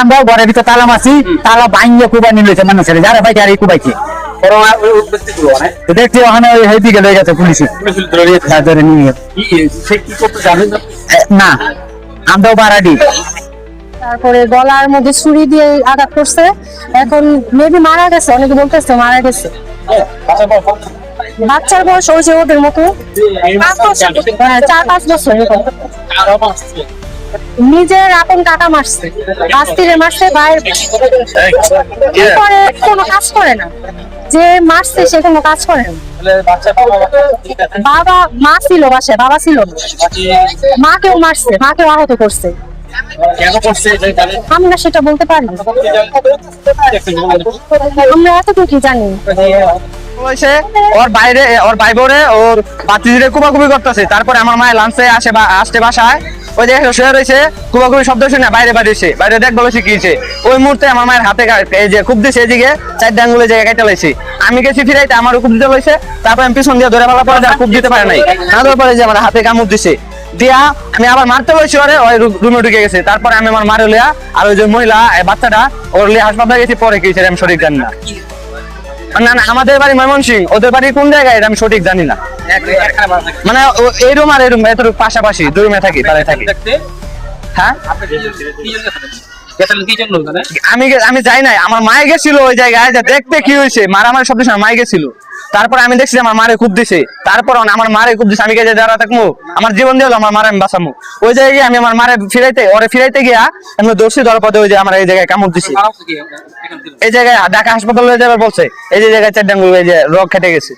আমরা ঘরের ভিতরে তালা মারছি, তালা ভাঙিয়ে কুবানি লইছে মানুষের যারা ভাই আর কুবাইছে দেখছি ওখানে এইদিকে লয়ে গেছে পুলিশ ধরে নিয়ে না আমরাও বাড়াডি। তারপরে গলার মধ্যে ছুরি দিয়ে আঘাত করছে, এখন মেবি মারা গেছে, অনেকে বলতেছে মারা গেছে। বাচ্চার বয়স ওই যে ওদের মতো 4-5 বছর এরকম। নিজের আপন কাকা মারছে, আস্তিরে মারছে, ভাইয়ের কোনো কাজ করে না, যে মারছে সে কোনো কাজ করে না। বাবা মা ছিল বাসায়, বাবা ছিল না, মাকেও মারছে, মাকেও আহত করছে। আমরা সেটা বলতে পারি, আমরা এতটুকু জানি। ওর বাইরে ওর ভাই বোনে ওর বাতিজিরে কুবাকুবি করতেছে, তারপরে আমার মায়ের লাঞ্চে আসতে বাসায় ওই যে শুয়ে রয়েছে, কুবাকুবি শব্দ শুনে বাইরে বাড়িয়েছে, বাইরে দেখ বলেছে কি হয়েছে। ওই মুহূর্তে আমার মায়ের হাতে এই যে খুব দিছে, এদিকে 4 আঙ্গুলের জায়গায় কেটে লাইছি। আমি গেছি ফিরাইতে, আমারও খুব দিতে লইছে, তারপর আমি পিছন দিয়ে ধরে ফেলা পরে খুব দিতে পারে নাই, না ধরে পরে যে আমার হাতে কামড় দিছে দিয়া আমি আবার মারতে বলছি, ওরে ওই রুমে ঢুকে গেছে। তারপরে আমি আমার মারে লিয়া আর ওই যে মহিলা বাচ্চাটা ওর লিয়ে হাসপাতালে গেছি, পরে কি আমি সঠিক জানি না। না না, আমাদের বাড়ি ময়মনসিংহ, ওদের বাড়ি কোন জায়গায় এটা আমি সঠিক জানি না। মানে এই রুম আর এই রুম এত পাশাপাশি 2 রুমে থাকি, তারাই থাকি। হ্যাঁ আমি যাই নাই, আমার মায়ে গেছিল ওই জায়গায় দেখতে কি হয়েছে, মারামারি শব্দ শুনে মায়ে গেছিল। তারপর আমি দেখছি আমার মারে খুব দিছে, তারপর আমার মারে খুব দিছে, আমি গেছে দাঁড়া থাকবো, আমার জীবন দিয়ে আমার মারে আমি বাঁচামো। ওই জায়গায় আমি আমার মারে ফিরাইতে গিয়া আমি দর্শি ধরার পথে ওই যে আমার এই জায়গায় কামড় দিছি, এই জায়গায় ঢাকা হাসপাতালে যাবে বলছে, এই যে জায়গায় 4 আঙ্গুল এই যে রগ কেটে গেছে।